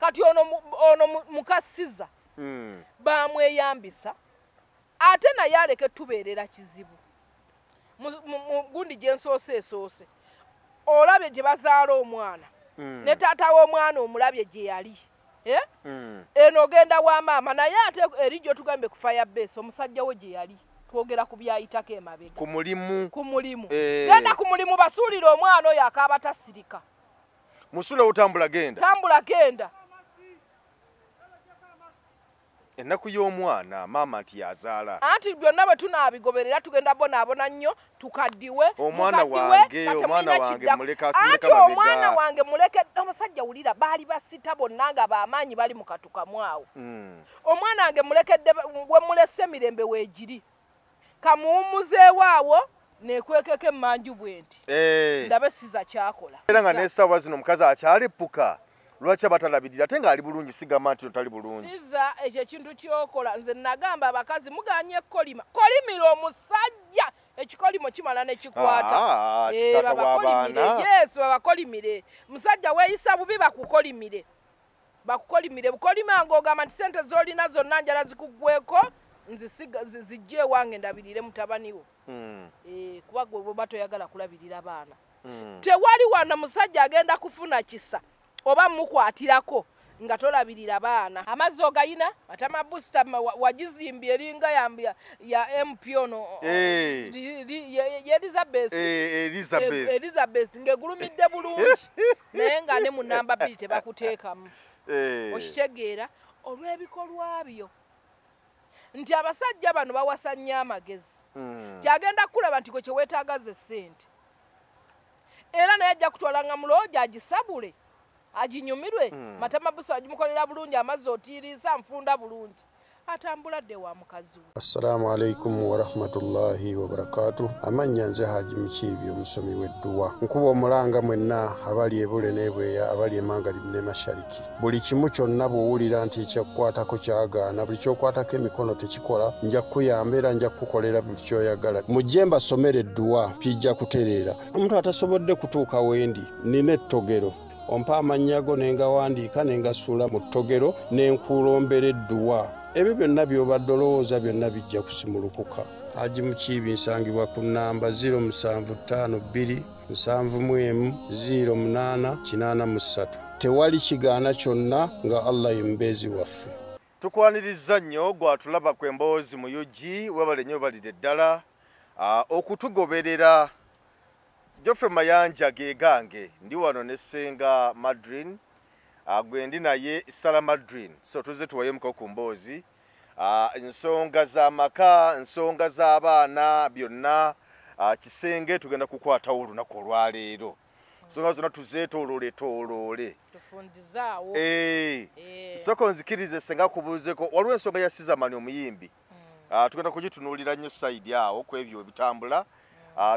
kati ono mukasiza bamweyambisa ate naye aleke tubeerera kizibu gundi gyensoose olabye gye bazaala omwana ne taata w'omwana omulabye gye yali eno ogenda wa maama naye ate eri gy'otugambye ku firebase omusajja we gye yali twogera ku byayitako emabega ku mulimu genda ku mulimu basuulire omwana oyo akaaba tasirika musule utambula genda ennaku y'omwana maama nti yazaala anti byonna bwe tunaabigoberera tugenda bonaabona nnyo tukaddiwe omwana wange muleka anti omwana wange muleke omusajja wulira baali basita bonna nga bamaanyi bali mu katukamu awo omwana wange mulekedde we mulese mirembe weegiri kamuwummuzeewo awo nekwekeko emmanju bwe nti ndabe siza kyakola era nga n'essaawa zino omukazi akyalippuka lwaki abatalabirira ate ng'ali bulungi sigamba nti totali bulungi siza ekyo ekintu kyokola nze nagamba abakazi muganye kolimira omusajja ekikolimo kimala nekikwata babakolimire musajja weeyisa bubi bakukolimire bukolima ng'ogamba nti sente z'olina zonna njala zikugweko zijje ewange ndabirire mutabani wo kuba gwe bwoba toyagala kulabirira baana tewali wana musajja agenda kufuna kisa oba mukwatirako nga tolabirira baana amazzi ogayina matama booster wagizimbye eringa ya MP ono Elizabeth ngegulumidde bulungi naye nga ne mu namba 2 tebakuteekamu okitegeera olw'ebikolwa byo nti abasajja bano bawasa nnyo amagezi kyagenda kulaba nti kye weetaagaze ssente era naye ajja kutwalanga mulooja agisabule aginyumirwe matama busa agimukolera bulungi amazzi otiiriisa nfunda bulungi atambula dde wa mukazi we. Assalamu alaikum wa rahmatullahi wa barakatuh. Amanya nze Haji Mukiibi omusomi w'edduwa. Nkuba omulanga mwenna abali ebule n'ebweya abali emangalibi ne mashariki. Buli kimu kyonna bw'owulira nti ekyakukwatako kyagaana buli ky'okwatako emikono tekikola nja kukuyamba era nja kukukolera buli ky'oyagala. Mujje mbasomere edduwa pijja kutereera. Omuntu atasobodde kutuuka wendi nina ettogero. Ompa amannya go nengawandiika nengasuula mu ttogero nenkulombera edduwa. Ebyo byonna by'obadde olowooza byonna bijja kusimulukuka. Haji Mukiibi nsangibwa ku nnamba 0752 0708 Tewali kigaana kyonna nga Allah ye mubeezi waffe. Tukwaniriza nnyo gwatulaba ku emboozi mu UG webale nnyo balidde ddala okutugoberera. Geoffrey Mayanja gegange ndi wano ne Senga Madrin gwendi naye Sala Madrin so tuze tuwayemuka ku mboozi ensonga z'amaka ensonga z'abaana byonna kisenge tugenda kukwata olunaku olwaleero ensonga zonna tuzeetooloole tufundizaawo soko nzikirize Senga kubuuzeko waliwo ensonga ya Sizamani omuyimbi tugenda kugitunuulira nnyo sayidi awo ku ebyo ebitambula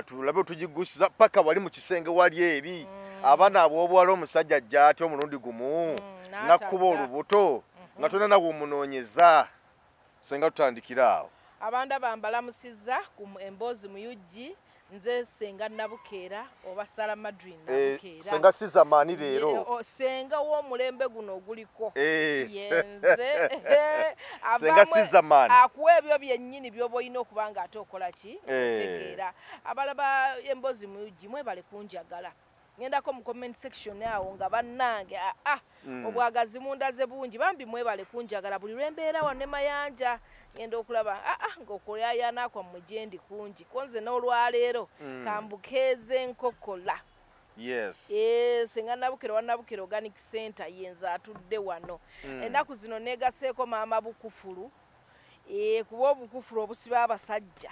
tulabe tujigusiza paka wali mu kisenge wali eri abaana ab'obwala omusajja ajja ati omulundi gumu nakuba olubuto nga tona nawe omunoonyeza Senga tutandikira awo abanda bambalamusizza ku emboozi mu UG nze Senga Nabukeera oba Sala Madrin Nabukeera Senga Sizamani leero Senga w'omulembe guno oguliko yenze Senga Sizamani akuwa ebyo byennyini by'oba olina okuba nga ate okola ki otegeera abalaba emboozi mu UG mwebale kunjagala ngendako mu comment section awo nga bannange obwagazi mundaze bungi bambi mwebale kunjagala buli lwembeera wane Mayanja ngenda okulaba ng'okolyayana kwammwe gye ndi kungi konze n'olwaleero kambukeeze nkokola Senga Nabukeera wa Nabukeera Organic Center yenze atudde wano ennaku zino negaseeko maama Bukufulu kuba obukufulu obusiba abasajja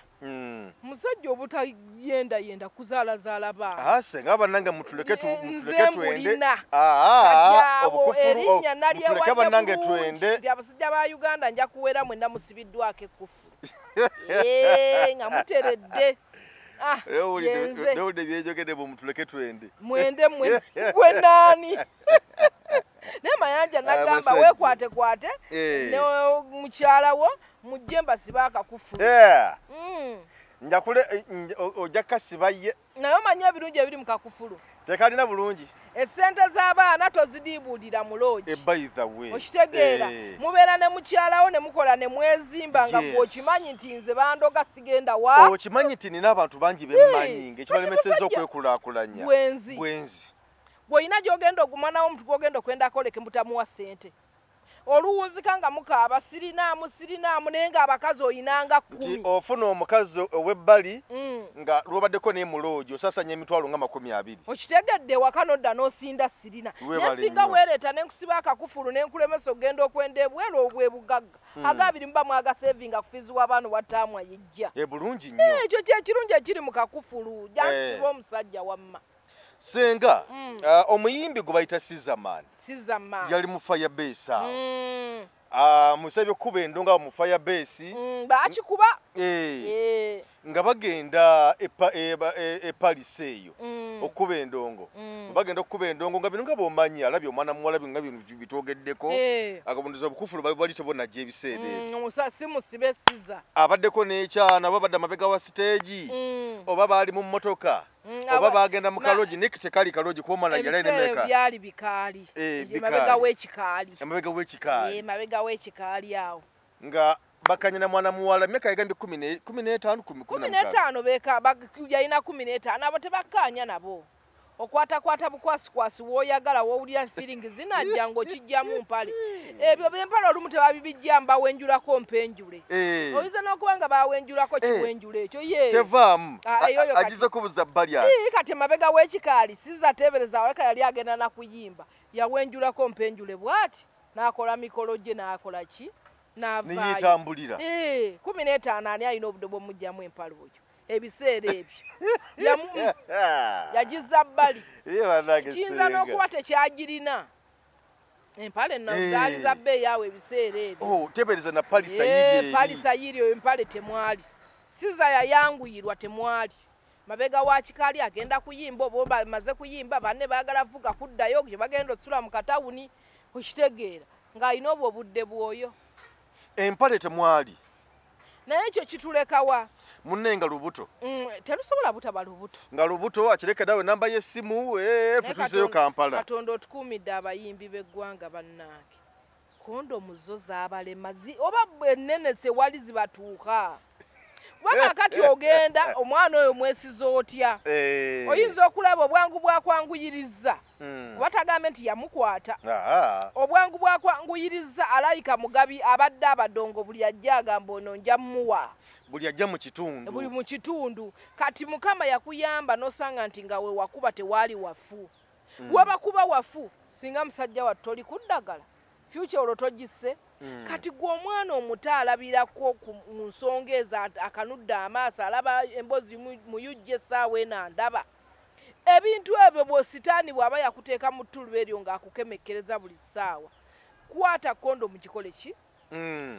musajja obutayenda kuzaalazaala baana Senga bannange mutuleke twende obukufulu erinnya bannange twende abasajja ba Uganda nja kuwera mwenna musibiddwako ekkufulu nga muteredde Lewude byejogedde mutuleke twende mwende gwenaani ne Mayanja nagamba weekwatekwate ne mukyala wo mujje mbasiba akakufulu njakule ojja kasiba ye naye omanya ebirungi ebiri mu kakufulu tekalina bulungi Essente z'abaana tozidiibulira mu loogi. By the way. Okitegeera. Mubeera ne mukyalawo ne mukola ne mwezimba nga bw'okimanyi nti nze bandoga sigenda wa. Okimanyi nti nina abantu bangi bemmanyi ng'ekibalemesezza okwekulaakulanya. Bwenzi. Bw'olina gy'ogenda ogumanawo omuntu gw'ogenda okwendako leke mutamuwa ssente. Oluwunzika nga mukaaba sirinaamu naye ng'abakazi oyinanga 10. Nti ofuna omukazi ow'ebbali nga lwobaddeko naye muloogi osasanya emitwalo nga 20. Okitegedde waka nodda n'osinda sirina. Naye singa weereeta ne nkusiba akakufulu ne nkulemesa ogenda okwenda ebweru obwebugagga. Agabiri muba mwagasevinga kufiizibwa abaana wattaamwa yejja. Bulungi nnyo. Ekyo kyekirungi ekiri mu kakufulu. Jansiba omusajja wamma. Senga omuyimbi gwe bayita Sizzaman yali mu Firebase awo musabye okuba endonga mu Firebase bakikuba nga bagenda Paris eyo okuba endongo bagenda okuba endongo nga bino nga b'omanyi alabye omwana muwala nga bino bitwogeddeko akabondezo obukufulu bali tebonajja ebiseera ebyo simusibe Sizza abaddeko n'ekyana babadde amabega wa siteegi oba baali mu mmotoka oba bagenda mu kalogi niki tekali kalogi kuba mwana yali nemeka byali bikaali mabega w'ekikaali mabega w'ekikaali awo nga bakanyana mwana muwala myaka yagambye 15 beka yalina 15 abo tebakkaanya nabo okwatakwata bukwasikwasi w'oyagala w'owulira feeling zinajja ng'okijjamu mpale ebyo bempale olumu tebabibijja mbawenjulako mpenjule oyinza n'okuba nga bawenjulako kiwenjula ekyo ye tevaamu agize kubuza bbali ati kati mabega w'ekikaali Sizza teebereza waleka yali agenda na kuyimba yawenjulako mpenjule bw'ati n'akola mikolo gye n'akola ki niyitambulira 15 ani alina obudde bw'omugjamu empale oyo ebiseera ebyo yagiza bbali kiyinza n'okuba tekyagirina empale enno zaali za bbeeyi awo ebiseera ebyo tebereza na palisayiri oyo empale temwali Sizza yayanguyirwa temwali mabega wa kikaali agenda kuyimba oba bamaze kuyimba banne baagala vuga kuddayo gye bagenda osula mu katawuni okitegeera ng'alina obwo obudde bwoyo empale temwali naye ekyo kitulekawa munne nga lubuto terusobola butaba lubuto nga lubuto akireke dawe namba y'essimu futuseyo Kampala Katonda otukuumidde abayimbi b'eggwanga bannange kondomu zo zaabalema oba ennene sewali zibatuuka waba kati ogenda omwana oyo mwesiza otya oyinza okulaba obwangu bwakwanguyiriza kuba tagambe nti yamukwata obwangu bwakwanguyiriza alayika mugabi abadde abadongo buli ajja agamba ono nja mmuwa buli ajja mu kitundu kati Mukama yakuyamba nosanga nti nga we wakuba tewaali wafu waba kuba wafu singa musajja wattu toli kuddagala future olwo togisse kati gwe omwana omuto alabirako mu nsonga ezo akanudde amaaso alaba embozi muyujja essaawa eno ndaba ebintu ebyo bw'ositaani bw'aba yakuteeka mu ttuluba eryo ng'akukemekkereza buli ssaawa kwata kondo mu kikole ki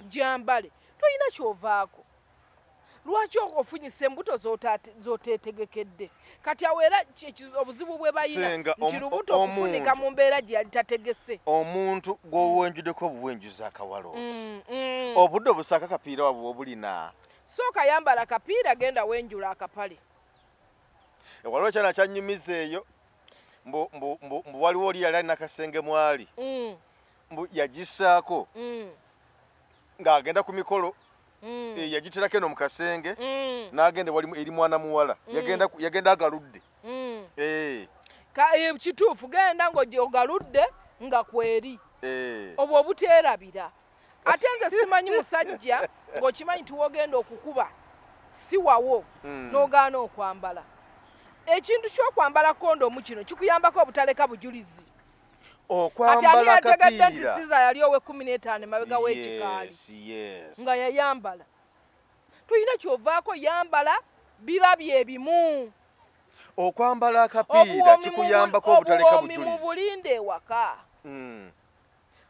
gyambale toyina kyovaako lwaki ofunyisa embuto z'oteetegekedde kati awo era obuzibu bwe bayina nti lubuto okufunika mu mbeera gye yali tategese omuntu gw'owenjuddeko obuwenjuza akawalo obudde obusaaka kapiira wabwe obulina sooka yambala kapiira genda wenjula akapale waliwo kyana kyanyumiza eyo mbu waliwo oli yali alina akasenge mwali mbu yagissaako ng'agenda ku mikolo yagiterako eno mu kasenge n'agenda eri mwana muwala yagenda agaludde kituufu genda ng'ogaludde nga kweri obwo obuteerabira ate nze simanyi musajja ng'okimanyi nti wogenda okukuba si wawo n'ogaana okwambala ekintu ky'okwambala kondomu kino kikuyambako obutaleka bujulizi okwambala akapiira nti Sizza yali owe 15 mabega w'ekikaali nga yayambala tulina kyovaako yambala biba bye bimu okwambala akapiira kikuyambako obutaleka bujulizi mu bulinde ewaka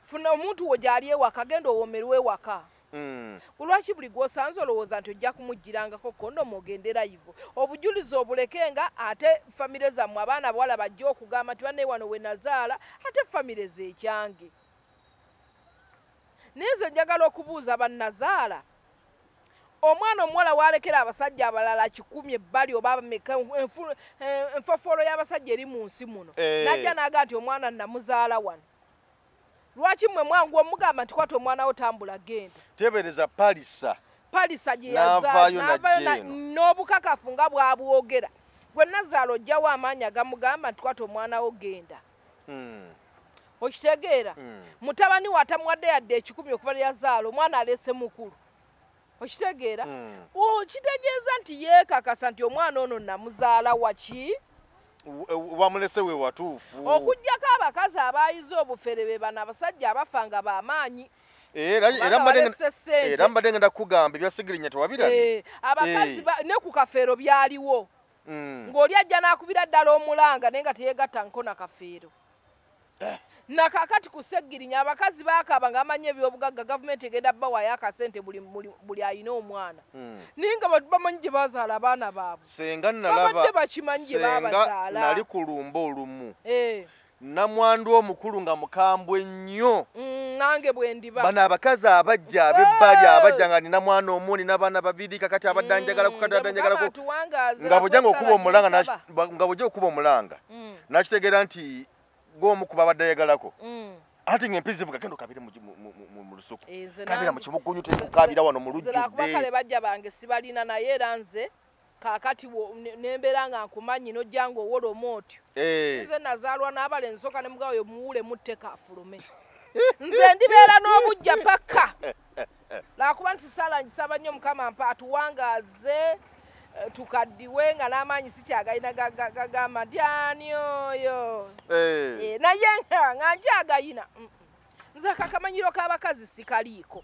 funa omuntu wo gyali ewaka genda owomerwe ewaka Ulwachi buli gwosanze olowooza nti ojja kumujjirangako kondomu ogendera ivo obujulizi obulekenga ate famire zammwe abaana bawala bajja okugamba nti banne wano we nazaala ate famire z'ekyange naye nze njagala okubuuza bannazaala omwana omuwala walekera abasajja abalala 100 ebbali oba bameka enfofolo y'abasajja eri mu nsi muno najja naga nti omwana namuzaala wano lwaki mmwe mwangu omugamba nti kwata omwana wo tambula genda tebereza palisa gye yazaala n'obukakafu nga bwabwogera gwe nazaala ojjawo amaanyi agamugamba nti kwata omwana wo genda okitegeera mutabani watamuwadde yadde 10 okuva lyazaala omwana alese mukulu okitegeera okitegeeza nti yeekakasa nti omwana ono namuzaala waki wamulese we watuufu okujjako abakazi abayize obufere be bano abasajja abafanga b'amaanyi era mbadde ngenda kugamba ebyasigirinya tewabirabye abakazi ne ku kafeero byaliwo ng'oli ajja n'akubira ddala omulanga naye nga teyeegatta nko na kafeero nakakati ku Ssegirinya abakazi baakaaba ng'amanyi ebyobugagga gavumenti egenda bawayo akasente buli alina omwana naye nga bamanyi gye bazaala abaana baabwe senga nalaba bakimanyi gye babazaala nali ku lumba olumu namwandu omukulu nga mukambwe nnyo nange bwe ndiba bano abakazi abajja abebbali abajja nga nina mwana omu nina baana babiri kakati abadde njagala nga bw'ojja okuba omulanga nakitegeera nti gwomu kuba abadde ayagalako ati ng'empizivu gagenda okabire mu lusuku kabira mu kimugunyu tekukabira wano mu lujjudde bakale bajja bange sibalina naye era nze kaakati nembeera nga nkumanyi nojja ng'owoloma otyo nze nazaalwa n'abale nsooka ne mugawo yo muwule mutte kaafulume nze ndibeera n'obujja paka lwakuba nti saalangisa nnyo mukama mpa atuwangaaze tukaddiwe nga n'amaanyi sikyagayina gagamba ndyani oyo naye nga nkyagayina nze kakamanyiro k'abakazi sikaliiko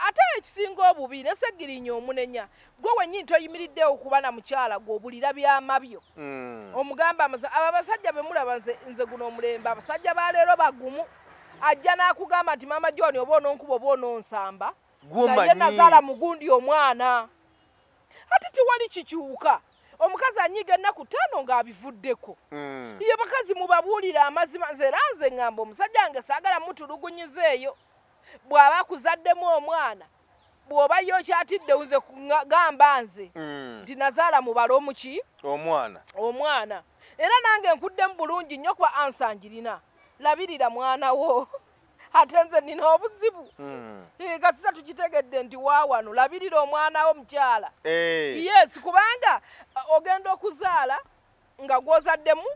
ate ekisinga obubi ne Ssegirinya omunenya gwe wennyini toyimiridde okuba na mukyala gw'obulira byamabyo omugamba abo abasajja be mulaba nze guno omulembe abasajja baleero bagumu ajja n'akugamba nti maama John oba ononkuba oba ononsamba naye nazaala mugundi omwana ati tiwali kikyuka omukazi anyiga ennaku 5 ng'abivuddeko ye bakazi mubabuulira amazima nze era nze ŋŋamba omusajja wange saagala mutulugunyizeeyo bw'aba akuzaddemu omwana bw'oba yo kyatidde nze gamba nze nti nazaala mubala omuki omwana era nange nkuddemu bulungi nnyo kuba ansangirina labirira mwana wo ate nze nina obuzibu kasisa tukitegedde nti waawano labirira omwana wo mukyala yes kubanga ogenda okuzaala nga gwozaddemu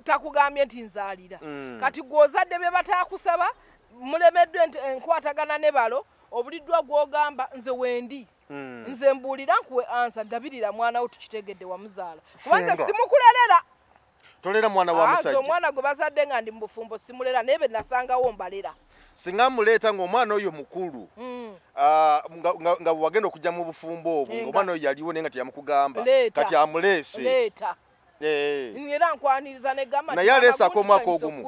takugambye nti nzaalira kati gwozadde bye bataakusaba mulemeddwe nti enkwatagana ne balo obuliddwa gwogamba nze wendi nze mbuulira nkuwe ansa ndabirira mwana wo tukitegedde wamuzaala kubanze simukulerera tolera mwana wa musajja omwana gwe bazadde nga ndi mu bufumbo simulera naye be nasangawo mbalera singa muleeta ng'omwana oyo mukulu nga wagenda okujja mu bufumbo obwo ng'omwana oyo yaliwo naye nga teyamukugamba kati amuleese era nkwaniriza negamba naye aleesaako omwaka ogumu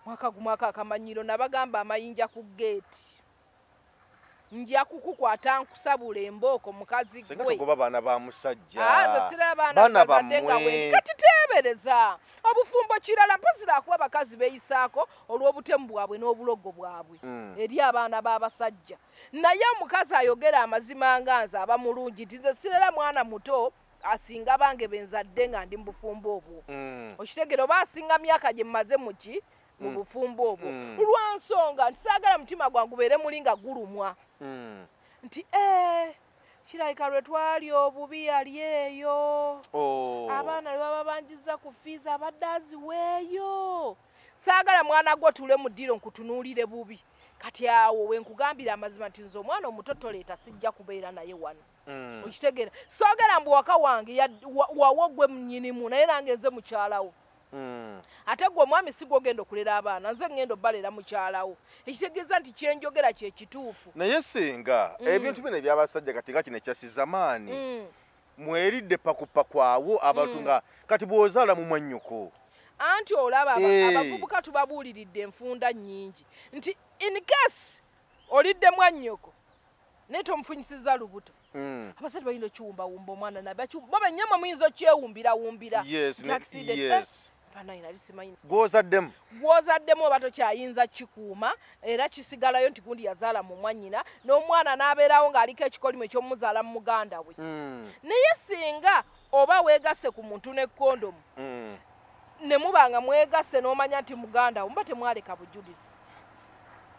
mwaka gumu akakamanyiro nabagamba amayinja ku geeti nja kukukwata nkusabula embooko mukazi gwe togoba baana ba musajja baana bammwe kati teebereza obufumbo kirala mpozira akuba abakazi beeyisaako olw'obutemu bwabwe n'obulogo bwabwe eri abaana b'abasajja naye omukazi ayogera amazima nga nze aba mulungi nti nze sirera mwana muto asinga bange benzadde nga ndi mu bufumbo obwo okitegere oba asinga myaka gye mmaze muki mu bufumbo obwo lwansonga nti saagala mutima gwange ubeere muli nga gulumwa nti kirabika lwe twali obubi yali eyo abaana lwe baba banjiza ku fiizi abadde aziweeyo saagala mwana gwo tule mu ddiro nkutunuulire bubi kati awo wenkugambira amazima nti nze omwana omuto toleeta sijja kubeera naye wano okitegeera soogera mbu waka wange wawo gwe mnyinimu naye nange nze mukyalawo ate gwe omwami si gwogenda okulera abaana nze ngenda obbalera mukyalawo ekitegeeza nti kyenjogera kye kituufu naye singa ebintu bino ebyabasajja kati nga kino ekyasiza maani mweridde pakupakwawo abantu nga kati bw'ozaala mu mwannyuko anti olaba abavubuka tubabuuliridde enfunda nnyingi nti in case olidde mwannyoko naye tomufunyisiza lubuto abasajja balina okiwumbawumba omwana nabe benyama muyinza okyewumbirawumbira banayi nali simanyi gwozaddemu oba tokyayinza kikuuma era kisigalayo nti gundi yazaala mu mwannyina n'omwana n'abeerawo ng'aliko ekikolimo eky'omuzaala mu muganda we naye singa oba weegasse ku muntu ne kondomu ne muba nga mwegasse n'omanya nti muganda wo muba temwaleka bujulizi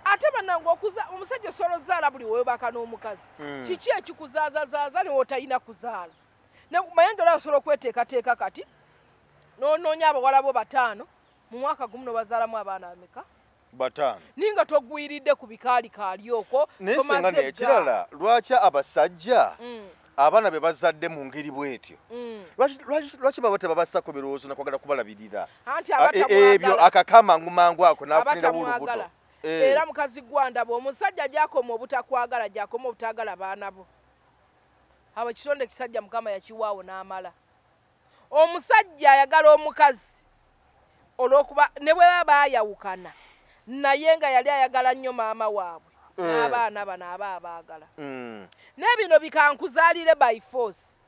ate bannange omusajja osobola ozaala buli wewebaka n'omukazi kiki ekikuzaazazaaza newe otalina kuzaala naye nga era osobola okweteekateeka kati n'onoonya abawala bo 5 mu mwaka gumu nobazaalamu abaana ameka 5 ninga togwiridde ku bikaalikaali okwo naye senga nekirala lwaki abasajja abaana be bazadde mu ngeri bwetyo lwaki baba tebabasako birowoozo nakwagala kubalabirira ebyo akakamangumangu ako n'afunirawo olubuto era mukazi gwandaba omusajja gyakoma obutakwagala gyakoma obutagala baana bo abo ekitonde kisajja mukama yakiwaawo n'amala omusajja ayagala omukazi olw'okuba ne bwe baba baayawukana naye nga yali ayagala nnyo maama waabwe n'abaana bano aba abaagala n'ebino bikankuzaalire by force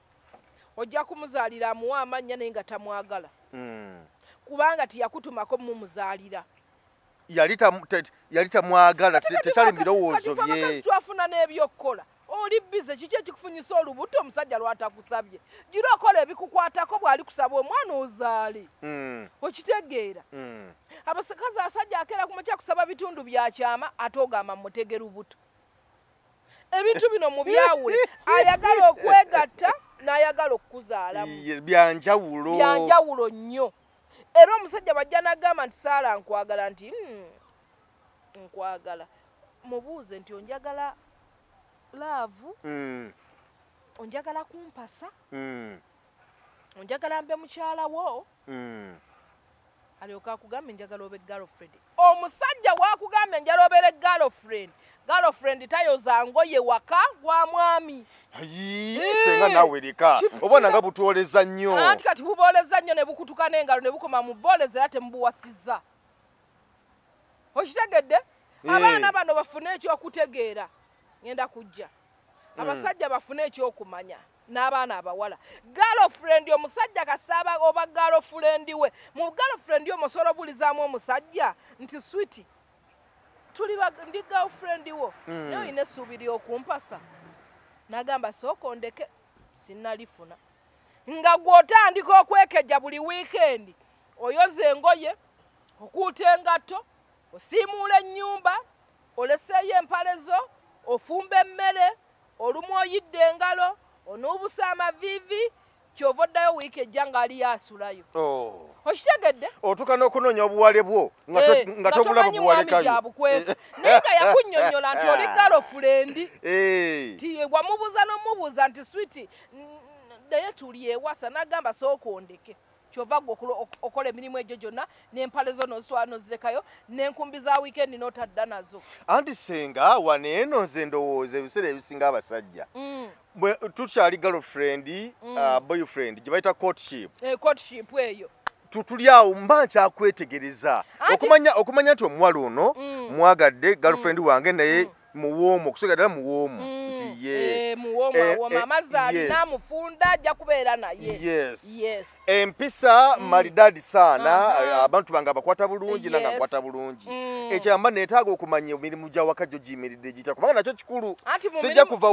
ojja kumuzaalira amuwa amannya naye nga tamwagala kubanga tiyakutumako mumuzaalira yali tamwagala tekyali mu birowoozo bye twafuna n'ebyokukola oli bize kiki ekikufunyisa olubuto omusajja lwatakusabye gira okola ebikukwatako bw'ali kusaba omwana ozaale okitegeera abasakazi asajja akeera kumakya kusaba bitundu bya kyama ate ogamba mutegera lubuto ebintu bino mu byawule ayagala okwegatta n'ayagala okukuzaalamu byanjawulo nnyo era omusajja bajja n'agamba nti Saala nkwagala nti nkwagala mubuuze nti onjagala laavu onjagala kumpasa onjagala mbe mukyala wo alyoka akugambe njagala obe girlfriend omusajja bwakugambye njala obeere girlfriend tayoza ngoye waka gwa mwami senga nawe leka obona nga butuoleza nnyo anti kati bubooleza nnyo ne bukutuka n'engalo ne bukoma mu booleza era temubuwasizza okitegedde abaana bano bafune ekyokutegeera ngenda kujja abasajja bafune ekyokumanya n'abaana abawala girlfriend omusajja kasaba oba girlfriend we mu girlfriend omusolo bulizaamu omusajja nti sweet tuli ndi girlfriend wo naye olina essuubi okumpasa n'agamba sooka ondeke sinnalifuna nga gw'otandika okwekejja buli wiikendi oyoza engoye okuuta engatto osiimuula ennyumba oleseeyo empale zo ofumba emmere olumu oyidde engalo onuubusa amaviivi kyova oddayo wiiki ejja ng'aliyo asulayo okitegedde otuuka n'okunoonya obuwale bwo nga tobulaba buwalekayo naye nga yakunnyonnyola nti oli girlfriend ti wamubuuza n'omubuuza nti switi naye tuli ewasa n'agamba sooka ondeke kyova gwe okola emirimu egyo gyonna n'empale zo n'ozitwala n'ozirekayo n'enkumbi za wiikendi n'otadda nazo anti senga waneeno nze ndowooza ebiseera ebisinga abasajja tukyali girlfriend boyfriend gye bayita courtship eyo tuli awo mba nkyakwetegereza okumanya nti omuwala ono mwagadde girlfriend wange naye muwoomu okusoga ddala muwoomu nti ye muwoomu amazzi alina amufunda ajja kubeera naye yes empisa malidadi saana abantu bange abakwata bulungi nanga nkwata bulungi ekyamba neetaaga okumanya emirimu gy'awaka gyo giyimiridde gitya kubanga nakyo kikulu sijja kuva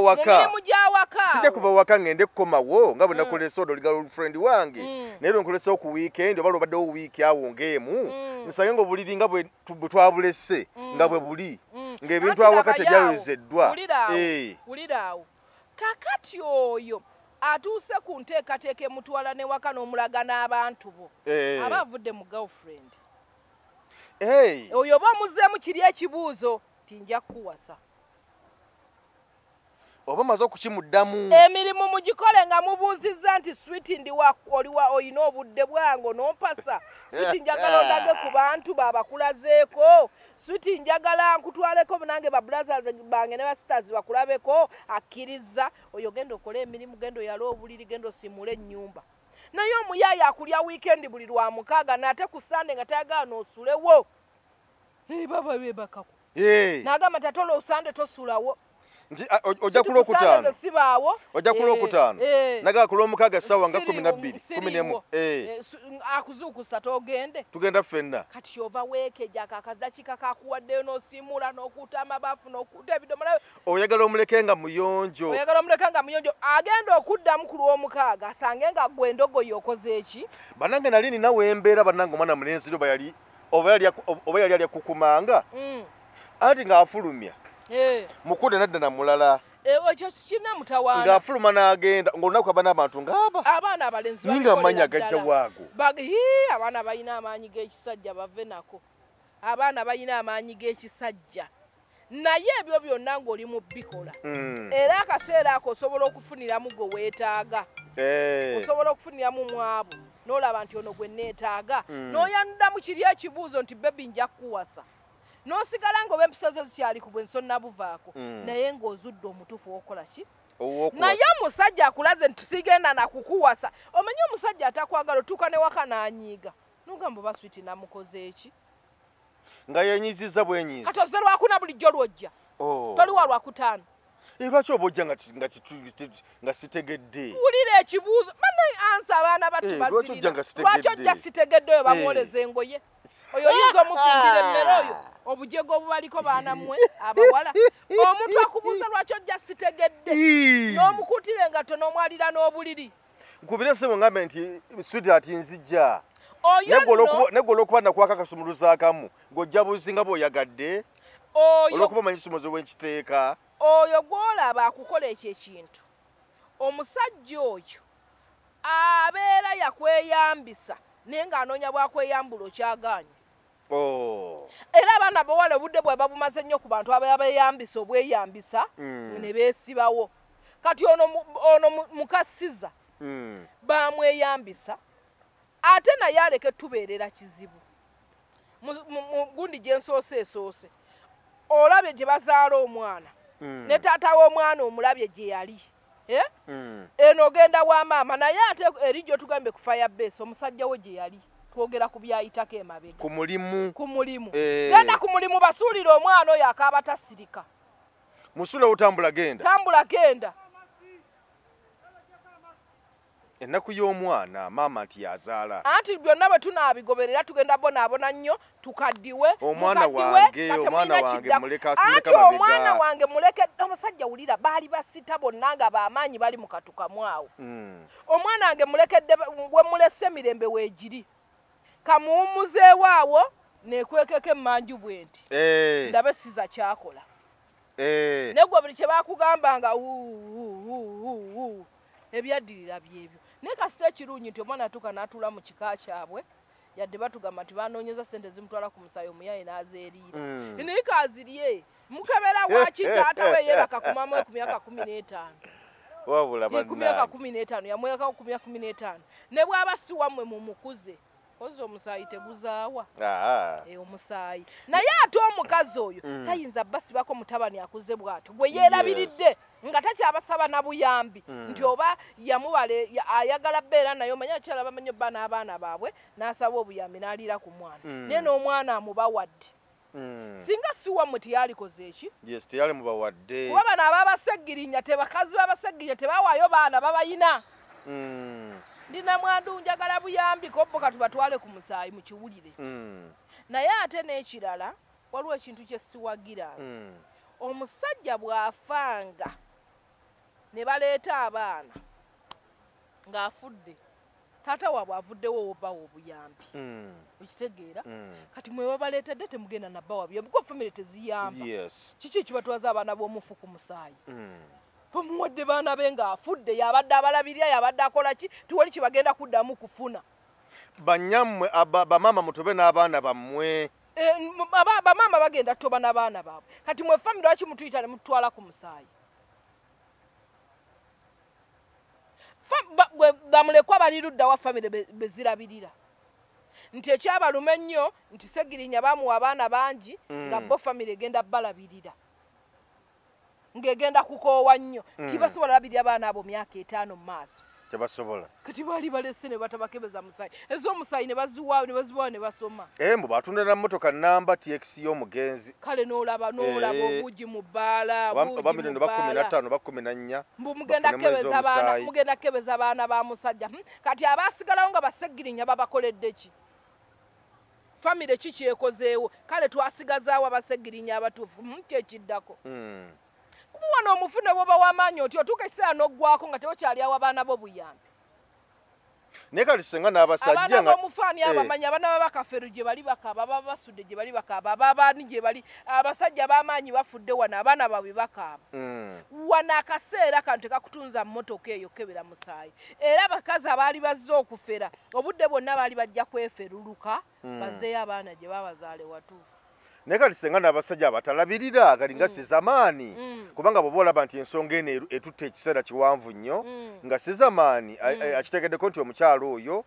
waka ngende kukomawo nga bwe nakolesa odo oli girlfriend wange naye lwenkolesa ku weekend oba lwobaddewo wiiki awo ng'emu nsange nga obuliri nga bwe twabulese nga bwe buli ng'ebintu awaka tebyawezeddwa wuliraawo kakati oyo atuuse ku nteekateeka emutwala newaka n'omulaga n'abantu bo aba avudde mu girlfriend oyo oba omuzzeemu kiri ekibuuzo tinja kukuwasa oba maze okukimuddamu emirimu mugikole nga mubuuzizza nti switi ndiwakoliwa olina obudde bwange nompasa switi njagala ondage ku bantu babakulazeeko switi njagala nkutwaleko nange babulazazi bange ne basitaazi bakulabeko akkiriza oyo genda okola emirimu genda oyala obuliri genda osimule ennyumba naye omuyaaya akulya wiikendi buli lwa mukaaga n'ate ku sande nga tayagala n'osulewo baba bebakako n'agamba tatola osande tosulawo nti ojja kula okutaano sibaawo ojja kula okutaano naga kula omukaaga ssaawa nga 12 11 akuzuukusa togende tugenda ffenna kati kyova weekeja kakazakika kakuwaddeyo n'osiimula n'okuuta amabaafu n'okuuta ebidomola oyagala omuleke nga muyonjo agenda okuddamu ku lw'omukaaga asange nga gwe endogoyi okoze eki bannange nali ninawe embeera bannange omwana mulenzi oba yali alya kukumanga anti ng'afulumya mukude nadda na mulala ekyo kina mutawaana ng'afuluma n'agenda ng'olunaku aba n'abantu ng'aba abaana abalenzi ninga amanya gajja waago abaana balina amaanyi g'ekisajja bave nako abaana balina amaanyi g'ekisajja naye ebyo byonna ng'oli mu bikola era akaseera ako osobola okufuniramu gwe weetaaga osobola okufuniramu mwabo n'olaba nti ono gwe neetaaga n'oyandamu kiri ekibuuzo nti bebi nja kukuwasa n'osigala ng'oba empisa ze zikyali ku bwe nsonna buvaako naye ng'ozudde omutuufu w'okola ki naye omusajja akulaze nti sigenda nakukuwasa omanye omusajja atakwagala otuuka ne waka n'anyiiga nogamba oba switi namukoze eki nga yenyiziza bwenyiza kati oze lwakuna bulijjo lwojja toliwa lwakutaano lwaki oba ojja nga sitegedde wulira ekibuuzo banaye ansa abaana batubazirira lwaki ojja sitegedde oyo bamwoleza engoye oyo oyinza omufumbira emmere oyo obujego obubaliko baana mmwe abawala omuntu akubuuza lwaki ojja sitegedde n'omukutira engato n'omwalira n'obuliri nkubire sebo ngambe nti sweetheart nzijja neggola okuba nakwakakasumuluza akamu ng'ojja buzinga bw'oyagadde olw'okuba omanyi kisomozo bwenkiteeka oyo gw'olaba akukola ekyo ekintu omusajja oyo abeera yakweyambisa naye ng'anoonya bwakweyambula okyagaanye era abaana bawala obudde bweba bumaze nnyo ku bantu abeeyambisa obweyambisa ne beesibawo kati ono mukasiza bamweyambisa ate naye aleke tubeerera kizibu mu gundi gye nsoose esoose olabye gye bazaala omwana ne taata w'omwana omulabye gye yali eno ogenda wa maama naye ate eri gyotugambe ku firebase omusajja we gye yali twogera ku byayitako emabega ku mulimu genda ku mulimu basuulire omwana oyo akaaba tasirika musula otambula genda ennaku y'omwana maama nti yazaala anti byonna bwe tunaabigoberera tugenda bonaabona nnyo tukaddiwe omwana wange muleka anti omwana wange muleke omusajja wulira baali basita bonna nga bamaanyi bali mu katukamu awo omwana wange mulekedde we mulese emirembe weegiri kamuwummuzeewo awo neekwekeko emmanju bwe nti ndabe siza kyakola negwe buli kye baakugambanga ebyaddirira byebyo naye kasita ekirungi nti omwana atuuka n'atuula mu kika kyabwe yadde batugamba nti banoonyeza ssente zimutwala ku musaayi omuyaye n'azeeriira naye kaazirye mukebera waki taata we yeebaka ku maama we ku myaka 15 ku myaka 15 yamwekako ku myaka 15 ne bw'aba si wammwe mumukuze ozo omusaayi teguzaawa omusaayi naye ate omukazi oyo tayinza basibako mutabani akuze bw'atyo gwe yeerabiridde nga takyabasaba na buyambi nti oba yamubale ayagala bbeera naye omanya akyala bamanyi obba n'abaana baabwe n'asaba obuyambi n'aliira ku mwana naye n'omwana amubawadde singa si wammwe teyalikoze eki teyali mubawadde kuba bano ababasegirinya tebakazi babasegirinya tebawaayo baana babayina ndina mwandu njagala buyambi kobbo katubatwale ku musaayi mukiwulire naye ate n'ekirala waliwo ekintu kye siwagira nze omusajja bw'afanga ne baleeta abaana ng'afudde taata waabwe avuddewo obawa obuyambi okitegeera kati mwe babaleetedde temugenda nabbawa buyambi kuba famire teziyamba kiki ekibatwaza abaana b'omufu ku musaayi omuwadde baana be ng'afudde yabadde abalabirira yabadde akola ki tiwali kibagenda kuddamu kufuna banyammwe bamaama mutobe n'abaana bammwe bamaama bagenda toba n'abaana baabwe kati mwe famire waki mutuyita ne mututwala ku musaayi bamulekwa bali ludda wa famire bezirabirira nti ekyabalume ennyo nti Segirinya bamuwa abaana bangi nga bo famire egenda balabirira ng'egenda kukoowa nnyo tibasobola labirira abaana abo myaka 5 mu maaso tebasobola kati bali balese ne batabakebeza musayi ez'omusayi ne baziwaawo ne basoma mbu batundira mmotoka namba TX y'omugenzi kale n'olaba obuugi mu bbaala bamirondo ba 15 ba 14 mbu mugenda kebeza baana ba musajja kati abaasigalawo nga baseggirinya babakoledde ki famire kikyekozeewo kale twasigazaawo abaseggirinya abatuufu kyekiddako kuba n'omufune bwoba w'amaanyi oti otuuka ekiseera n'oggwako nga tewakyalyawo abaana bo buyambi naye kati singa n'abasajja abaana b'omufaani abamanyi abaana babakaferu gye bali bakaaba baba basudde gye bali bakaaba ababaani gye bali abasajja b'amaanyi bafudde wano abaana baabwe bakaaba wano akaseera kano tekakutunza mmotoka eyo kebera musaayi era abakazi abaali bazze okufera obudde bwonna baali bajja kweferuluka bazzeeyo abaana gye babazaale watuufu naye kati singa n'abasajja abatalabirira kati nga sizamaani kubanga bw'oba olaba nti ensonga eno etutte ekiseera kiwanvu nnyo nga sizamaani akitegeddeko nti omukyalo oyo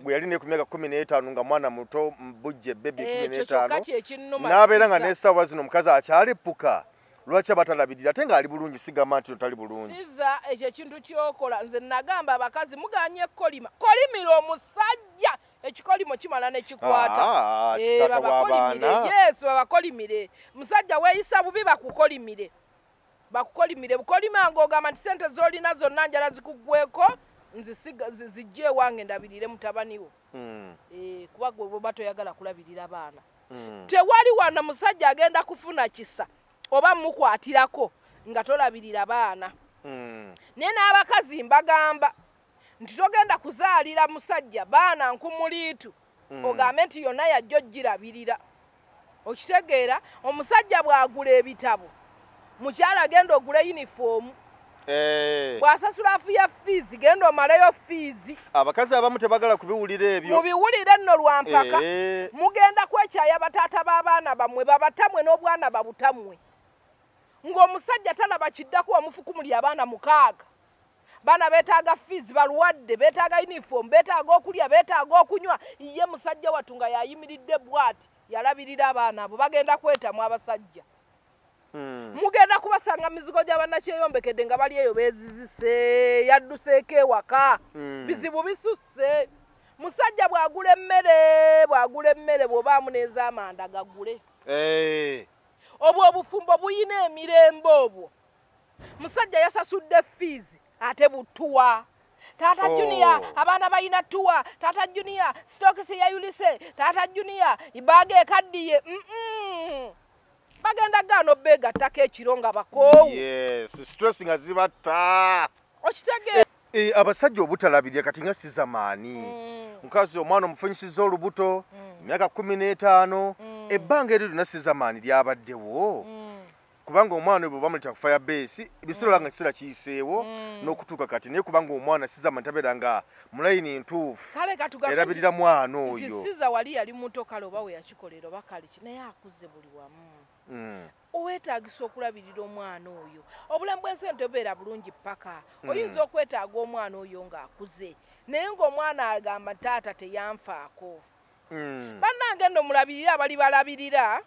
bwe yali ne ku myaka 15 nga mwana muto bujje bebi 15 n'abeera nga n'essaawa zino omukazi akyalepuka lwaki abatalabirira ate ng'ali bulungi sigamba nti tali bulungi siza ekyo ekintu kyokola nze nagamba abakazi muganye kolimira omusajja ekikolimo kimala ne kikwata yes babakolimire musajja weeyisa bubi bakukolimire bukolima ng'ogamba nti sente z'olina zonna njala zikuggweko zijje ewange ndabirire mutabani wo kuba gwe bwoba toyagala kulabirira baana tewali wana musajja agenda kufuna kisa oba mukwatirako nga tolabirira baana naye n'abakazi mbagamba nti togenda kuzaalira musajja baana nkumuliitu ogambe nti yonna yajja ogirabirira okitegeera omusajja bw'agula ebitabo mukyala agenda ogula yunifoomu bw'asasula afuya fiizi genda omalayo fiizi abakazi abamu tebagala kubiwulira ebyo mubiwulire nno lwampaka mugenda kwekyaya bataata b'abaana bammwe babatamwe n'obwana babutamwe ng'omusajja talaba kiddako omufuku muli abaana 6 baana beetaaga fiizi balwadde beetaaga yunifoomu beetaaga okulya beetaaga okunywa ye musajja wattu nga yayimiridde bw'ati yalabirira abaana abo bagenda kwetamu abasajja mugenda kubasanga mizigo gy'abannakyeyombekedde nga bali eyo beezizise yadduseeko ewaka bizibu bisusse musajja bw'agula emmere bw'obaamu n'ez'amanda gagule obwo obufumbo buyina emirembe obwo musajja yasasudde fiizi ate butuwa taata Junior abaana bayina tuwa taata Junior stokisi yayulise taata Junior ibage ekaddiye bagenda gano bega ttako ekiro nga bakoowu yes stress nga zibatta okitege abasajja obutalabirira kati nga sizamaani mukazi omwana omufunyisiza olubuto myaka 15 ebbanga eryo lyonna sizamaani lyabaddewo kubanga omwana oyo bamuleta ku fire base ebiseera nga kiseera kiyiseewo n'okutuuka kati naye kubanga omwana sizamaani tabeera nga mulayini ntuufu erabirira mwana oyo siza wali yali muto kale oba we yakikolera oba kale naye akuze buli wamu oweetaagisa okulabirira omwana oyo obulamu bw'ensi tobeera bulungi paka oyinza okwetaaga omwana oyo ng'akuze naye ng'omwana agamba taata teyanfaako bannange nno mulabirira abali balabirira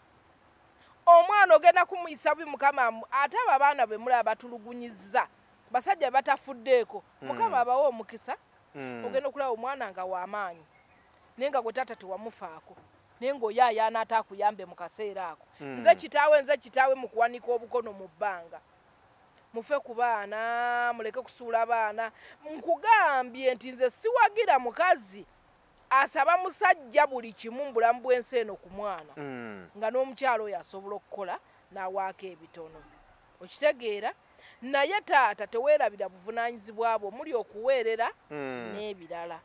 omwana ogenda kumuyisa bubi mukama ate abo abaana be mulaba batulugunyizza basajja batafuddeeko mukama abawa omukisa ogenda okulaba omwana nga w'amaanyi naye nga gwe taata tewamufaako naye ng'oyaaya anaataakuyambe mu kaseera ako nze kitaawe mu kuwanika obukono mu bbanga mufe ku baana muleke kusuula baana nkugambye nti nze siwagira mukazi asaba musajja buli kimu mu bulamu bw'ensi eno ku mwana nga n'omukyalo oyo asobola okukola n'awaako ebitono okitegeera naye taata teweerabira buvunaanyizibwa bwo muli okuweerera n'ebirala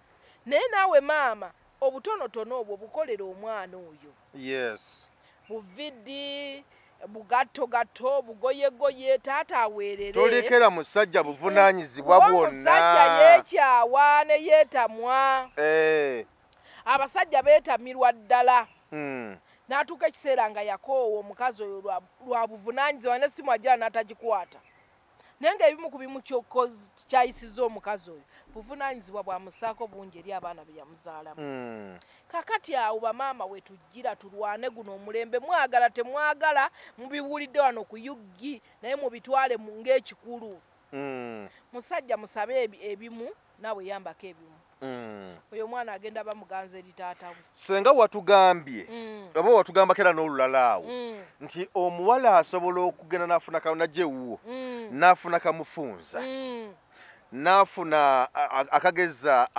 naye naawe maama obutonotono obwo bukolera omwana oyo yes buvidi bugattogatto bugoyegoye taata aweerere tolekera musajja buvunaanyizibwa bwonna musajja yeekyawa ne yeetamwa abasajja beetamirwa ddala n'atuuka ekiseera nga yakoowa omukazi oyo lwa buvunaanyizibwa ne simu ajala n'atagikwata naye ng'ebimu ku bimu kyayisizza omukazi oyo buvunaanyizibwa bwamusaako bungi eri abaana be yamuzaalamu kakati awo bamaama we tujjira tulwane guno omulembe mwagala temwagala mubiwulidde wano ku yuggi naye mubitwale ng'ekikulu musajja musabe ebimu nawe yambako ebimu oyo mwana agenda bamuganza eri taata we senga watugambye oba watugambako era n'olulala awo nti omuwala asobola okugenda n'afuna kanajewuwo n'afuna kamufunza n'afuna akageza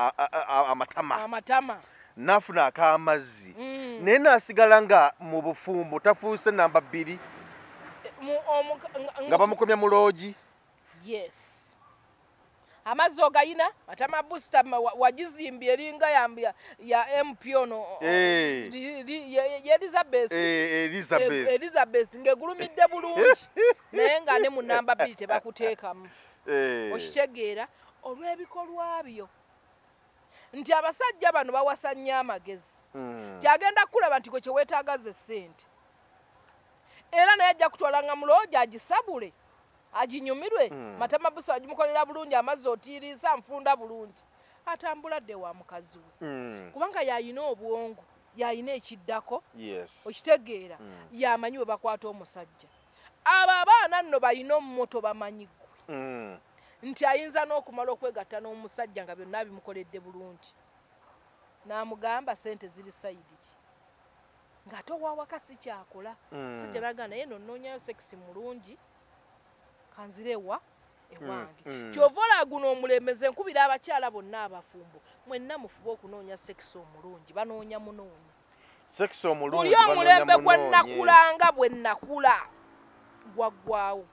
amatama n'afuna ak'amazzi naye n'asigala nga mu bufumbo tafuuse namba 2 nga bamukomya mu loogi. Yes. Amazzi ogayina matama booster wagizimbye eringa ya MP ono Elizabeth ngegulumidde bulungi naye nga ne mu namba 2 tebakuteekamu okitegeera olw'ebikolwa byo nti abasajja bano bawasa nnyo amagezi kyagenda kulaba nti gwe kyeweetaagaze ssente era naye ajja kutwalanga mu loogi agisabule aginyumirwe matama busa agimukolera bulungi amazzi otiiriisa nfunda bulungi atambuladde wa mukazi we kubanga yayina obwongo yayina ekiddako okitegeera yamanyi bwe bakwata omusajja abo abaana nno bayina omumoto bamanyigwe nti ayinza n'okumala okwegatta n'omusajja nga byonna bimukoledde bulungi n'amugamba sente ziri sayidi ki ng'ate owawaka si kyakola sajja naga naye nonnoonyayo sekisi mulungi kanzirewa ewange kyova olaguno omulembeze nkubira abakyala bonna abafumbo mwenna mufube okunoonya sekisi omulungi banoonya munoonya sekisi omulungi buli omulembe gwennakulanga bwennakula gwaggwawo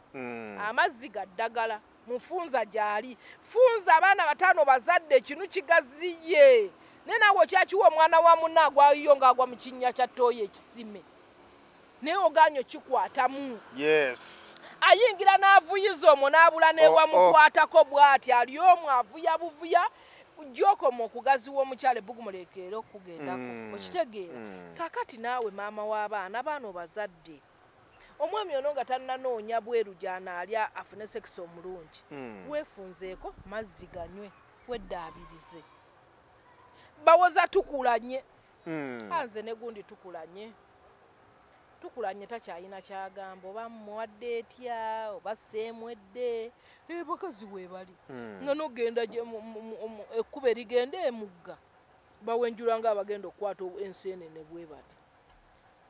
amazzi gaddagala mufunza gyali funza abaana bataano bazadde kinu kigaziye naye naawe okyakiwa omwana wa munna agwayo ng'agwa mu kinnya kya ttooyi ekisime naye ogaanyo kikwatamu ayingira n'avuyiza omwo n'abula newamukwatako bw'ati ali omwo avuya buvuya gyokoma okugaziwa omukyala ebbugumulekeera okugendako okitegeera kakati naawe maama w'abaana baano bazadde omwami ono nga tannanoonya bweru gy'anaalya afune sekisi omulungi weefunzeeko mazzi ganywe weddaabirize bawoza tukulanye anze ne gundi tukulanye takyayina kyagamba oba muwadde etya oba seemwedde bakazi weebali nga nogenda ekkuba erigenda emugga bawenjula nga abagenda okukwata enseenene bwe bati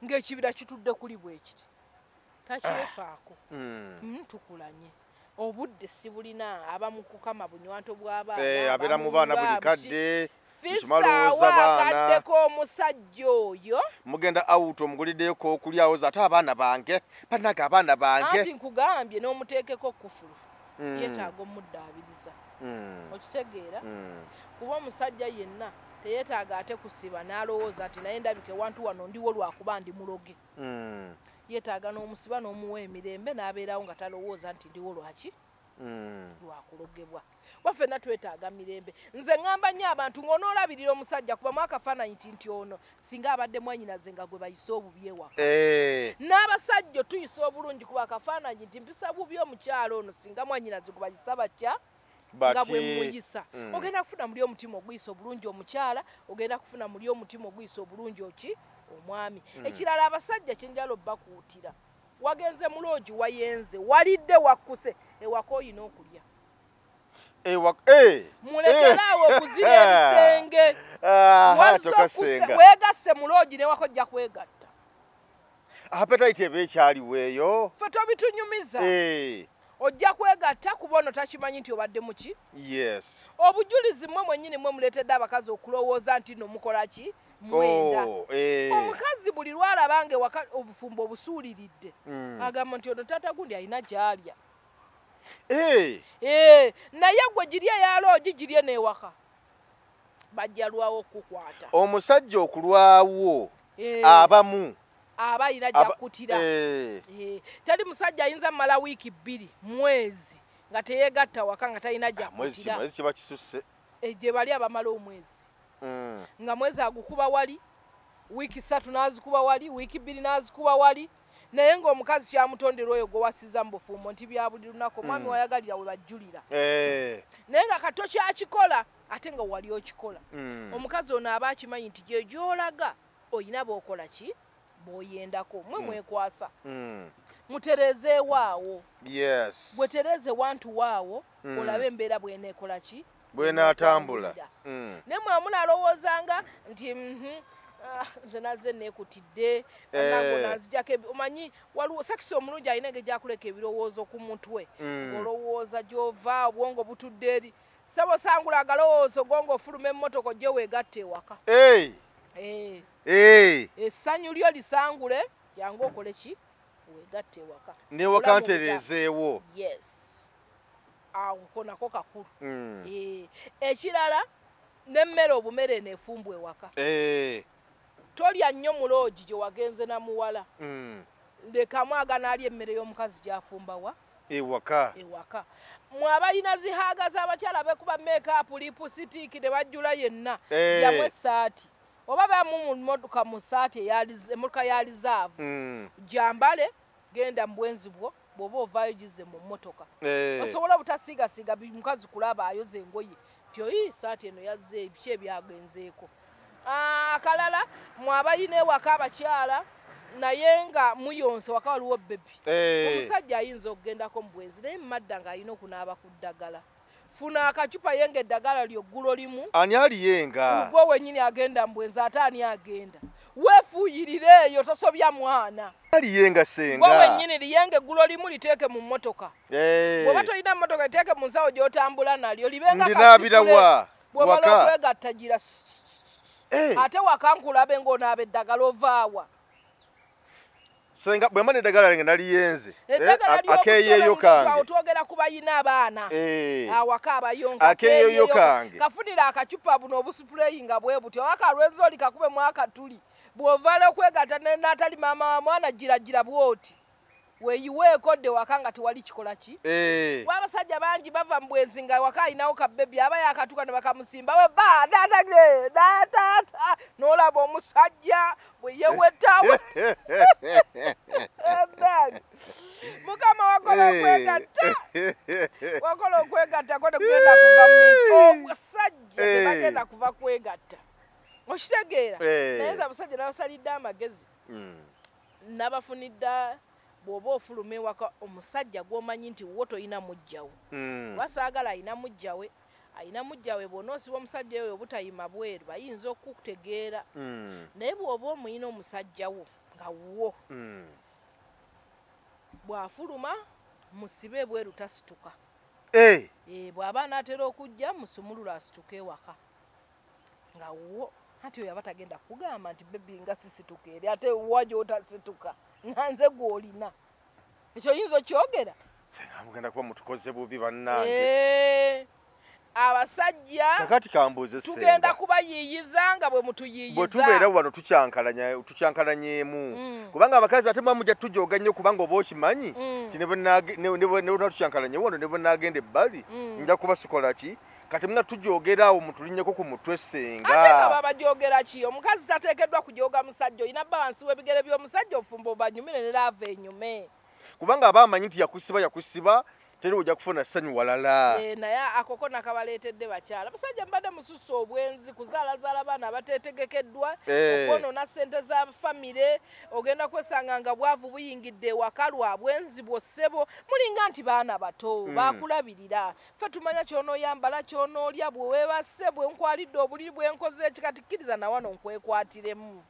ng'ekibira kitudde kuli bwe kiti takyefaako tukulanye obudde si bulina abamu kukama bunywanto bw'abaana abeera mu baana buli kadde akaddeko omusajja oyo mugenda out omuguliddeeko okulyawo ate abaana bange banaga abaana bange anti nkugambye n'omuteekeko kufulu yeetaaga omuddaabiriza okitegeera kuba omusajja yenna teyeetaaga ate kusiba n'alowooza nti naye ndabike wantu wano ndiwo lwakuba ndi muloge yeetaaga n'omusiba n'omuwa emirembe n'abeerawo nga talowooza nti ndiwo lwaki lwakulogebwa wafenna twetaaga mirembe nze ngamba nnyo abantu ng'onoolabirira omusajja kubamu akafaananyi nti ono singa abadde mwannyinaze nga gwe bayise obubi ewaka n'abasajja tuyisa obulungi kuba akafaananyi nti mpisa bubi omukyalo ono singa mwannyinaze gwe bayisa batya nga bwe muyisa ogenda kufuna muli omutima oguyisa obulungi omukyala ogenda kufuna muli omutima oguyisa obulungi omwami ekirala abasajja kyenjala obbakuutira wagenze muloogi wayenze walidde wakkuse ewaka oyina okulya mulekeraawo okuzira ebisenge weegasse muloogi newaka ojja kwegatta appetite eba ekyaliwo eyo fe tobitunyumiza ojja kwegatta kuba ono takimanyi nti obadde muki obujulizi mmwe mwennyini mwe muleetedde abakazi okulowooza nti no mukola ki mwenda omukazi buli lwalaba nga obufumbo obusuuliridde agamba nti ono taata gundi alina gy'alya naye gwe girye yaloogi girye n'ewaka bajja lwawo okukukwata omusajja okulwawo abamu aba alina gy'akkutira tali musajja ayinza mmala wiiki 2 mwezi nga teyeegatta waka nga talina gy'akkutira mwezi kiba kisusse gye bali abamala omwezi nga mwezi agukuba wali wiiki 3 n'azikuba wali wiiki 2 n'azikuba wali naye ng'omukazi kyamutondera oyo gwe wasiza mu bufumbo nti bya buli lunaku omwami wayagalira we bajjulira naye nga kato kyakikola ate nga wali okikola omukazi ono aba akimanyi nti gye gy'olaga oyina b'okola ki bw'oyendako mwe mwekwasa mutereze waawo yes bwetereze wantu waawo olabe embeera bweneekola ki bwenatambula ne mwe munalowoozanga nti nze naze neekutidde nango nanzijako omanyi waliwo sakisi omulungi alina engeri gyakuleka ebirowoozo ku mutwe ng'olowooza gy'ova obwongo butudde eri sabo sangula agalowoozo gongo ofuluma emmotoka ojje weegatta ewaka essanyu lyo lisangule jangu okole ki weegatta ewaka newaka ntereezeewo yes awo nako kakulu ekirala n'emmere obumere neefumbwa ewaka tolya nnyo muloogi gye wagenze na muwala lekamu aganaalya emmere y'omukazi gyafumbawa ewaka mwe abalina zihaaga z'abakyala bekuba meekaapu lipusitiiki ne bajjula yenna yamu essaati oba bamu mu mmotoka mu ssaati emmotoka ya lizaavu jambale genda mu bwenzi bwo bw'oba ovaayo gize mu mmotoka osobola obutasiigasiiga mukazi kulaba ayoza engoye ti oyi ssaati eno yazze ebiki ebyagenzeeko akalala mwabalina ewaka abakyala naye nga muyonse waka waliwo bebi omusajja ayinza okugendako mu bwenzi naye mumadda ng'alina okunaaba ku ddagala funa akacupa yenga eddagala lyoggulo limu ani aliyenga gwe wenyini agenda mu bwenzi ate ani agenda weefuuyirire eyo tosobya mwana aliyenga senga gwe wenyini liyenga eggulo limu liteeke mu mmotoka bw'oba tolina mmotoka liteeke mu nsawo gy'otambula nalyo libenga ndinaabirawa bw'obala okwegatta gira ate wakankulabe ng'onaaba eddagala ovaawa senga bwe mane eddagala lyange naliyenze akeeyeeyo kange twogera ku bayina abaana awaka abayonka akeeyeeyo kange kafunira akacupa buno obusupuleyi nga bwe buti owaka lwenzoli kakube mu akatuli bw'ovaala okwegatta n'atali maama wa mwana gira bwoti weeyiweeko dde waka nga tewali kikola ki abasajja bangi bava mu bwenzi nga waka alinawo kabebi aba yakatuka ne bakamusimba we ba taata n'olaba omusajja bwe yewetawe mukama wakola okwegatta ko tekugenda kuva mu basajja tebagenda kuva kwegatta okitegeera naye nze abasajja nabasalidde amagezi nabafunidde bw'oba ofuluma ewaka omusajja gw'omanyi nti wo toyina mujjawo wasaagala ayina mujjawe bw'onoosiba omusajja oyo obutayima bweru bayinza okukutegeera naye bw'oba omuyina omusajja wo nga wo bw'afuluma musibe bweru tasituka bw'aba anaatera okujja musumulula asituka ewaka nga wo ati oyo aba tagenda kugamba nti bebi nga sisituka eri ate wa gy'otasituka nanze gw'olina ekyo yinza okyogera mugenda kuba mutukoze bubi bannange abasajja kakati kambuuze tugenda kubayiiyiza nga bwe mutuyiiyiza bwe tubeera wano tucyankalanyeemu kubanga abakazi ate mujja tujooga nnyo kubanga oba okimanyi ti ne bwenatucyankalanye wano ne bwenaagenda ebbali nja kubasikola ki kati muna tujoogera awo mutulinnyeko ku mutwe senga ate nga babajoogera ki omukazi tateekeddwa kujooga musajja olina bba wansi w'ebigere by'omusajja ofumba obanyumire ne laava enyume kubanga aba amanyi nti yakusiba teri ojja kufuna ssanyu walala naye akoko nakabaleetedde bakyala basajja mbadde mususse obwenzi kuzaalazaala baana abateetegekeddwa okwonoona ssente za famire ogenda kwesanga nga bwavu buyingidde ewaka lwa bwenzi bwossebo mulinga nti baana bato baakulabirira ffe tumanya ky'onooyambala ky'onoolya bwe weebasse bwe nkwalidde obuliri bwe nkoze ekikatikkiriza na wano nkwekwatiremu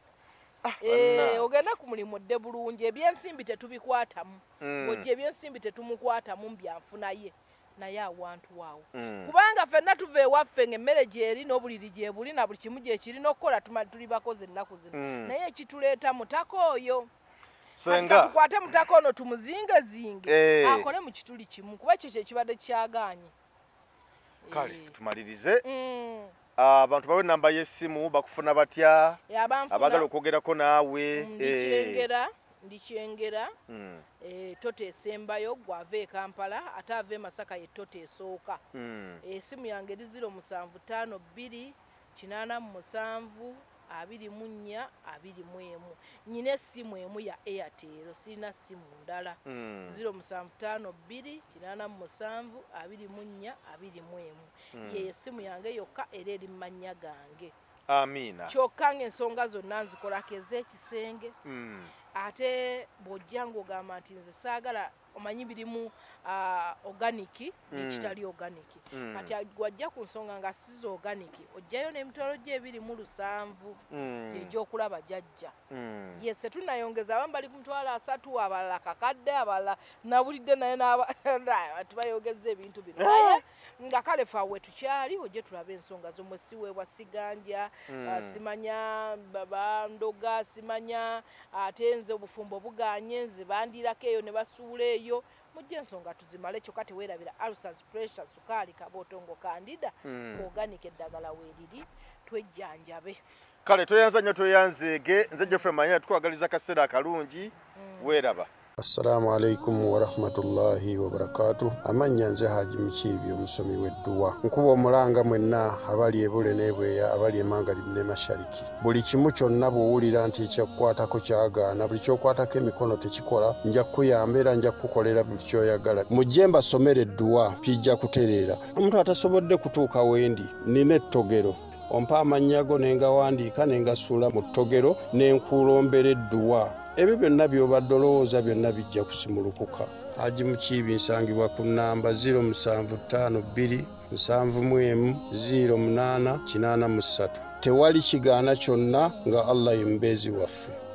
ogenda ku mulimu dde bulungi ebyensimbi tetubikwatamu ojja ebyensimbi tetumukwatamu mbyanfunaye naye awantu waawo kubanga ffenna tuva ewaffe ng'emmere gyeri n'obuliri gyebuli na buli kimu gyekirina okukola tuli bakozi ennaku zino naye ekituleeta mutaka oyo senga tukwate mutaka ono tumuzingezinge akole mu kituli kimu kuba ekyo kyekibadde kyagaanye kale tumalirize abantu bawe namba y'essimu bakufuna batya abagala okwogerako naawe ndikyengera tota esembayo gwava e Kampala ate ava e Masaka ye tota esooka essimu yange eri 0752 87 24 21 nyina essimu emu ya Airtel sirina ssimu ndala 0752 87 24 21 ye essimu yange yokka era eri mu gange amina kyokka ng'ensonga zonna nzikolako ez'ekisenge ate bw'ojja ng'ogamba nti nze saagala omanyi birimu organic n'ekitali organic kati wajja ku nsonga nga sizo organic ojjayo n'emitwalo gye 27 egy'okulaba jajja yes tunayongeza abamu bali ku mitwalo 3 abalala kakadde abalala nabulidde naye tubayongeza ebintu bino naye nga kale faawe tukyali ojje tulabe ensonga z'omwe siweebwa siganja simanya bandoga simanya ate nze obufumbo buganye nze bandirako eyo ne basuula eyo mujje ensonga tuzimale kyokka teweerabira ulcers pressure sukaali kabootongo kandida organic eddagala weeriri twejjanjabe kale toyanza nnyo toyanzeege nze Jeffrey Manya tukwagaliza kaseera akalungi weeraba. Assalamu alaikum wa rahmatullahi wa barakatuh. Amanya nze Haji Mukiibi omusomi w'edduwa. Nkuba omulanga mwenna abali ebule n'ebweya abali emangalibi ne mashariki. Buli kimu kyonna bw'owulira nti ekyakukwatako kyagaana buli ky'okwatako emikono tekikola nja kukuyamba era nja kukukolera buli ky'oyagala. Mujje mbasomere edduwa kijja kutereera. Omuntu atasobodde kutuuka wendi nina ettogero. Ompa amannya go ne ngawandiika ne ngasuula mu ttogero ne nkulombera edduwa. Ebyo byonna by'obadde olowooza byonna bijja kusimulukuka. Haji Mukiibi nsangibwa ku nnamba 0752 71 08 83. Tewali kigaana kyonna nga Allah ye mubeezi waffe.